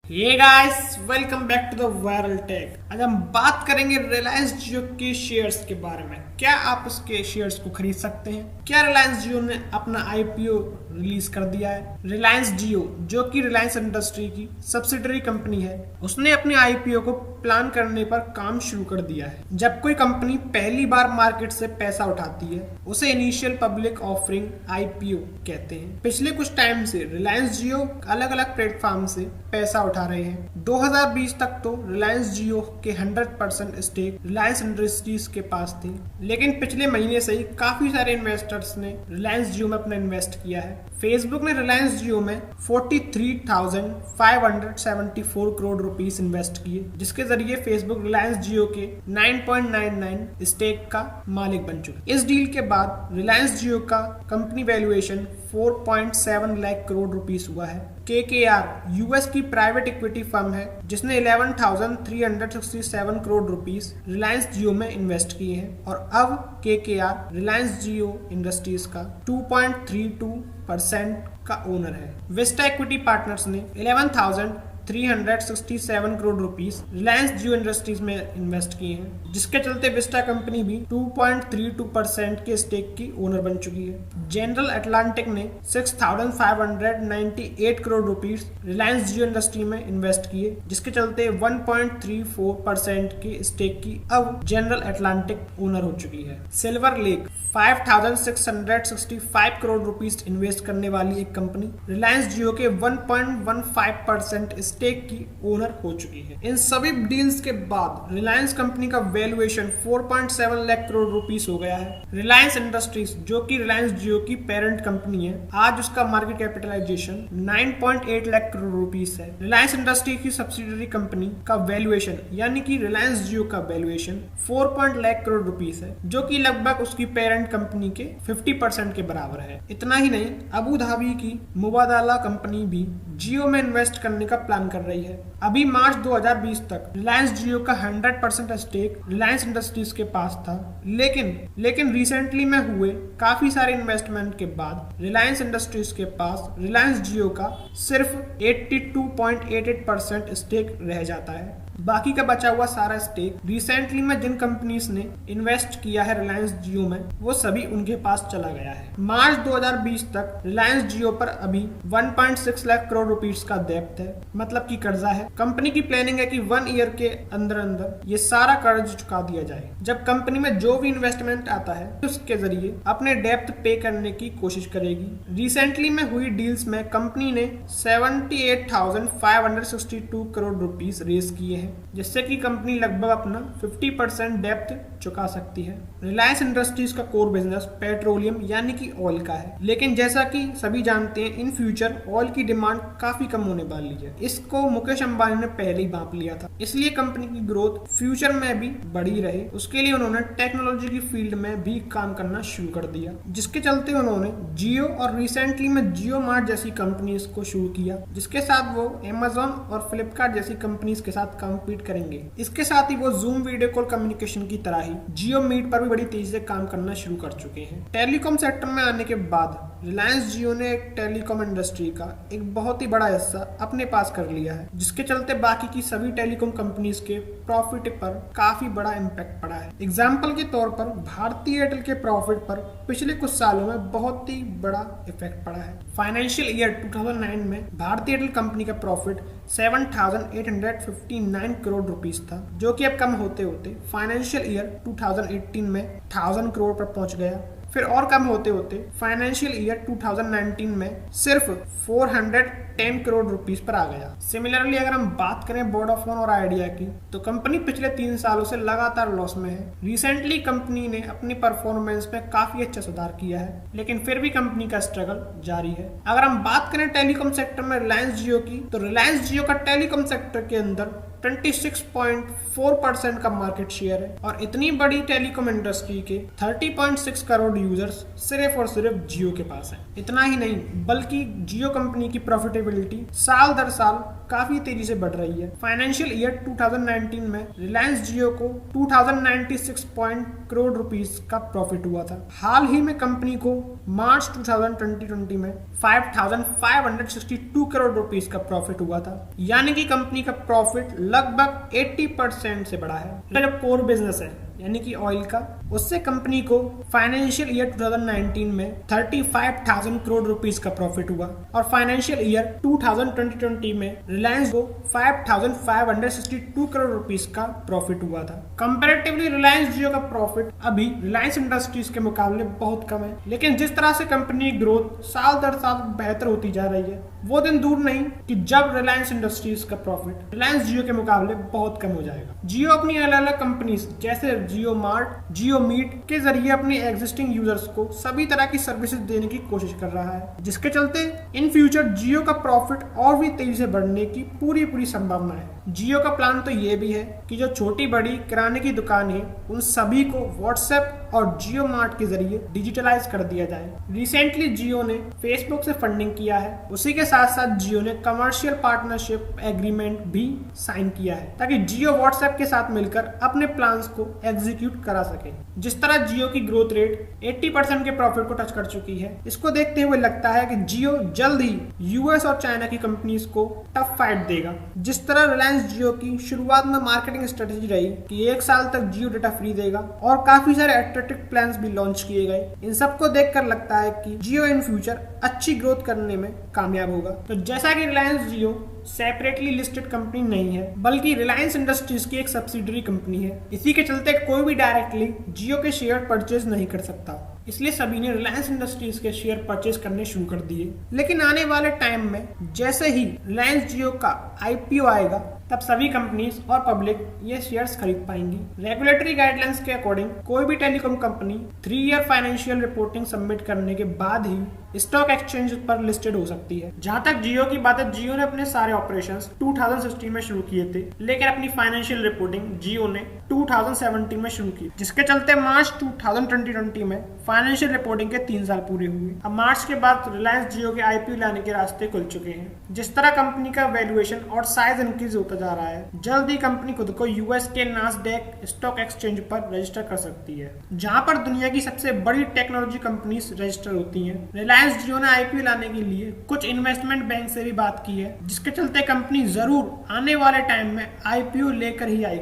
Hey guys, welcome back to the Viral Tech. आज हम बात करेंगे रिलायंस जियो के शेयर्स के बारे में। क्या आप इसके शेयर्स को खरीद सकते हैं? क्या रिलायंस जियो ने अपना आईपीओ रिलीज कर दिया है? रिलायंस जियो, जो कि रिलायंस इंडस्ट्री की सब्सिडरी कंपनी है, उसने अपने आईपीओ को प्लान करने पर काम शुरू कर दिया है। जब कोई कंपनी पहली बार मार्केट से पैसा उठाती है, उसे इनिशियल पब्लिक ऑफरिंग आईपीओ कहते हैं। पिछले कुछ टाइम से रिलायंस जियो अलग अलग प्लेटफॉर्म से पैसा उठा रहे हैं। 2020 तक तो रिलायंस जियो के 100% स्टेक रिलायंस इंडस्ट्रीज के पास थे, लेकिन पिछले महीने से ही काफी सारे इन्वेस्टर्स ने रिलायंस जियो में अपना इन्वेस्ट किया है। फेसबुक ने रिलायंस जियो में 43,574 करोड़ रुपीस इन्वेस्ट किए, जिसके जरिए फेसबुक रिलायंस जियो के 9.99 स्टेक का मालिक बन चुका। इस डील के बाद रिलायंस जियो का company valuation 4.7 lakh crore rupees हुआ है। KKR यूएस की प्राइवेट इक्विटी फर्म है, जिसने 11,367 करोड़ रुपीस रिलायंस जियो में इन्वेस्ट किए हैं, और अब KKR रिलायंस जियो इंडस्ट्रीज का 2.32% का ओनर है। विस्टा इक्विटी पार्टनर्स ने 11,367 करोड़ रुपीस रिलायंस जियो इंडस्ट्रीज में इन्वेस्ट किए हैं, जिसके चलते विस्टा कंपनी भी 2.32% के स्टेक की ओनर बन चुकी है। जनरल अटलांटिक ने 6,598 करोड़ रुपीस रिलायंस जियो इंडस्ट्री में इन्वेस्ट किए, जिसके चलते 1.34% के स्टेक की अब जनरल अटलांटिक ओनर हो चुकी है। Silver lake 5,665 crore rupees invest करने वाली एक कंपनी रिलायंस जियो के 1.15% स्टेक की ओनर हो चुकी है। इन सभी डील्स के बाद रिलायंस कंपनी का वैल्यूएशन 4.7 लाख करोड़ रुपीस हो गया है। रिलायंस इंडस्ट्रीज, जो कि रिलायंस जियो की पेरेंट कंपनी है, आज उसका market capitalization 9.8 lakh crore rupees है। रिलायंस इंडस्ट्री की सब्सिडरी कंपनी का वैल्यूएशन यानी कि रिलायंस जियो का वैल्यूएशन 4 लाख करोड़ रुपीस है, जो कि लगभग उसकी पेरेंट कंपनी के 50% के बराबर है। इतना ही नहीं, अबू धाबी की मुबादला कंपनी भी जियो में इन्वेस्ट करने का प्लान कर रही है। अभी मार्च 2020 तक रिलायंस जियो का 100% स्टेक रिलायंस इंडस्ट्रीज के पास था, लेकिन रिसेंटली में हुए काफी सारे इन्वेस्टमेंट के बाद रिलायंस इंडस्ट्रीज के पास रिलायंस जियो का सिर्फ 82.88% स्टेक रह जाता है। बाकी का बचा हुआ सारा स्टेक रिसेंटली में जिन कंपनीज ने इन्वेस्ट किया है रिलायंस जियो में, वो सभी उनके पास चला गया है। मार्च 2020 तक रिलायंस जियो पर अभी 1.6 लाख करोड़ रुपीस का डेब्ट है, मतलब कि कर्जा है। कंपनी की प्लानिंग है कि 1 ईयर के अंदर ये सारा कर्ज चुका दिया जाए। जब कंपनी में जो भी इन्वेस्टमेंट आता है, उसके जरिए अपने डेब्ट पे करने की कोशिश करेगी। रिसेंटली में हुई डील्स में कंपनी ने 78,562 करोड़ रुपीस रेज किए हैं, जिससे कि कंपनी लगभग अपना 50% डेब्ट चुका सकती है। रिलायंस इंडस्ट्रीज का कोर बिजनेस पेट्रोलियम यानी कि ऑयल का है, लेकिन जैसा कि सभी जानते हैं, इन फ्यूचर ऑयल की डिमांड काफी कम होने वाली है। इसको मुकेश अंबानी ने पहले ही भांप लिया था, इसलिए कंपनी की ग्रोथ फ्यूचर में भी बढ़ी रहे, उसके लिए उन्होंने टेक्नोलॉजी की फील्ड में भी काम करना शुरू कर दिया, जिसके चलते उन्होंने जियो और रिसेंटली में जियो मार्ट जैसी कंपनीज को शुरू किया, जिसके साथ वो अमेज़न और फ्लिपकार्ट जैसी कंपनीज के साथ कॉम्पीट करेंगे। इसके साथ ही वो जूम वीडियो कॉल कम्युनिकेशन की तरह ही जियो मीट पर भी बड़ी तेजी से काम करना शुरू कर चुके हैं। टेलीकॉम सेक्टर में आने के बाद रिलायंस जियो ने टेलीकॉम इंडस्ट्री का एक बहुत ही बड़ा हिस्सा अपने पास कर लिया है, जिसके चलते बाकी की सभी टेलीकॉम कंपनीज के प्रॉफिट पर काफी बड़ा इम्पैक्ट पड़ा है। एग्जाम्पल के तौर पर भारतीय एयरटेल के प्रॉफिट पर पिछले कुछ सालों में बहुत ही बड़ा इफेक्ट पड़ा है। फाइनेंशियल ईयर 2009 में भारतीय एयरटेल कंपनी का प्रॉफिट 7,859 करोड़ रुपीस था, जो कि अब कम होते होते फाइनेंशियल ईयर 2018 में 1000 करोड़ पर पहुंच गया। फिर और कम होते होते फाइनेंशियल ईयर 2019 में सिर्फ 410 करोड़ रुपीस पर आ गया। सिमिलरली अगर हम बात करें वोडाफोन और आइडिया की, तो कंपनी पिछले 3 सालों से लगातार लॉस में है। रिसेंटली कंपनी ने अपनी परफॉर्मेंस में काफी अच्छा सुधार किया है, लेकिन फिर भी कंपनी का स्ट्रगल जारी है। अगर हम बात करें टेलीकॉम सेक्टर में रिलायंस जियो की, तो रिलायंस जियो का टेलीकॉम सेक्टर के अंदर 26.4% का मार्केट शेयर है, और इतनी बड़ी टेलीकॉम इंडस्ट्री के 30.6 करोड़ यूजर्स सिर्फ और सिर्फ जियो के पास है। इतना ही नहीं, बल्कि जियो कंपनी की प्रॉफिटेबिलिटी साल दर साल काफी तेजी से बढ़ रही है। फाइनेंशियल ईयर 2019 में रिलायंस जियो को 2096 करोड़ रुपीस का प्रॉफिट हुआ था। हाल ही में कंपनी को मार्च 2020 में 5562 करोड़ रुपीस का प्रॉफिट हुआ था, यानी कि कंपनी का प्रॉफिट लगभग 80% से बढ़ा है। जो कोर बिजनेस है यानी कि ऑयल का, उससे कंपनी को फाइनेंशियल ईयर 2019 में 35,000 करोड़ रुपीस का प्रॉफिट हुआ और फाइनेंशियल ईयर 2020 में रिलायंस को 5,562 करोड़ रुपीस का प्रॉफिट हुआ था। कंपैरेटिवली रिलायंस जियो का प्रॉफिट अभी रिलायंस इंडस्ट्रीज के मुकाबले बहुत कम है, लेकिन जिस तरह से कंपनी ग्रोथ साल दर साल बेहतर होती जा रही है, वो दिन दूर नहीं कि जब रिलायंस इंडस्ट्रीज का प्रॉफिट रिलायंस जियो के मुकाबले बहुत कम हो जाएगा। जियो अपनी अलग अलग कंपनीज जैसे जियो मार्ट, जियो मीट के जरिए अपने एग्जिस्टिंग यूजर्स को सभी तरह की सर्विसेज देने की कोशिश कर रहा है, जिसके चलते इन फ्यूचर जियो का प्रॉफिट और भी तेजी से बढ़ने की पूरी संभावना है। जियो का प्लान तो ये भी है कि जो छोटी बड़ी किराने की दुकान है उन सभी को व्हाट्सएप और जियो मार्ट के जरिए डिजिटलाइज कर दिया जाए। रिसेंटली जियो ने फेसबुक से फंडिंग किया है, उसी के साथ साथ जियो ने कमर्शियल पार्टनरशिप एग्रीमेंट भी साइन किया है ताकि जियो व्हाट्सएप के साथ मिलकर अपने प्लान्स को एग्जीक्यूट करा सके। जिस तरह जियो की ग्रोथ रेट 80% के प्रॉफिट को टच कर चुकी है, इसको देखते हुए लगता है कि जियो जल्द ही यूएस और चाइना की कंपनीज को टफ फाइट देगा। जिस तरह रिलायंस जियो की शुरुआत में मार्केटिंग स्ट्रेटेजी रही कि 1 साल तक जियो डेटा फ्री देगा और काफी सारे अट्रैक्टिव प्लान्स भी लॉन्च किए गए, इन सबको देखकर लगता है कि जियो इन फ्यूचर अच्छी ग्रोथ करने में कामयाब होगा। तो जैसा कि रिलायंस जियो सेपरेटली लिस्टेड कंपनी नहीं है, बल्कि रिलायंस इंडस्ट्रीज की एक सब्सिडरी कंपनी है, इसी के चलते कोई भी डायरेक्टली जियो के शेयर परचेज नहीं कर सकता, इसलिए सभी ने रिलायंस इंडस्ट्रीज के शेयर परचेज करने शुरू कर दिए। लेकिन आने वाले टाइम में जैसे ही रिलायंस जियो का आईपीओ आएगा, तब सभी कंपनीज और पब्लिक ये शेयर्स खरीद पाएंगी। रेगुलेटरी गाइडलाइंस के अकॉर्डिंग कोई भी telecom company 3 year financial reporting submit करने के बाद ही स्टॉक एक्सचेंज पर लिस्टेड हो सकती है। जहां तक जियो की बात है, जियो ने अपने सारे ऑपरेशंस 2016 में शुरू किए थे, लेकिन अपनी फाइनेंशियल रिपोर्टिंग जियो ने 2017 में शुरू की, जिसके चलते मार्च 2020 में फाइनेंशियल रिपोर्टिंग के 3 साल पूरे हुए। अब मार्च के बाद रिलायंस जियो के आईपीओ लाने के रास्ते खुल चुके हैं। जिस तरह कंपनी का वैल्यूएशन और साइज इंक्रीज होता जा रहा है, जल्द ही कंपनी खुद को यूएस के नास्डैक स्टॉक एक्सचेंज पर रजिस्टर कर सकती है, जहां पर दुनिया की सबसे बड़ी टेक्नोलॉजी कंपनीज रजिस्टर होती हैं। रिलायंस जियो ने आईपीओ लाने के लिए कुछ इन्वेस्टमेंट बैंक से भी बात की है, जिसके चलते कंपनी जरूर आने वाले टाइम में आईपीओ लेकर ही आएगी।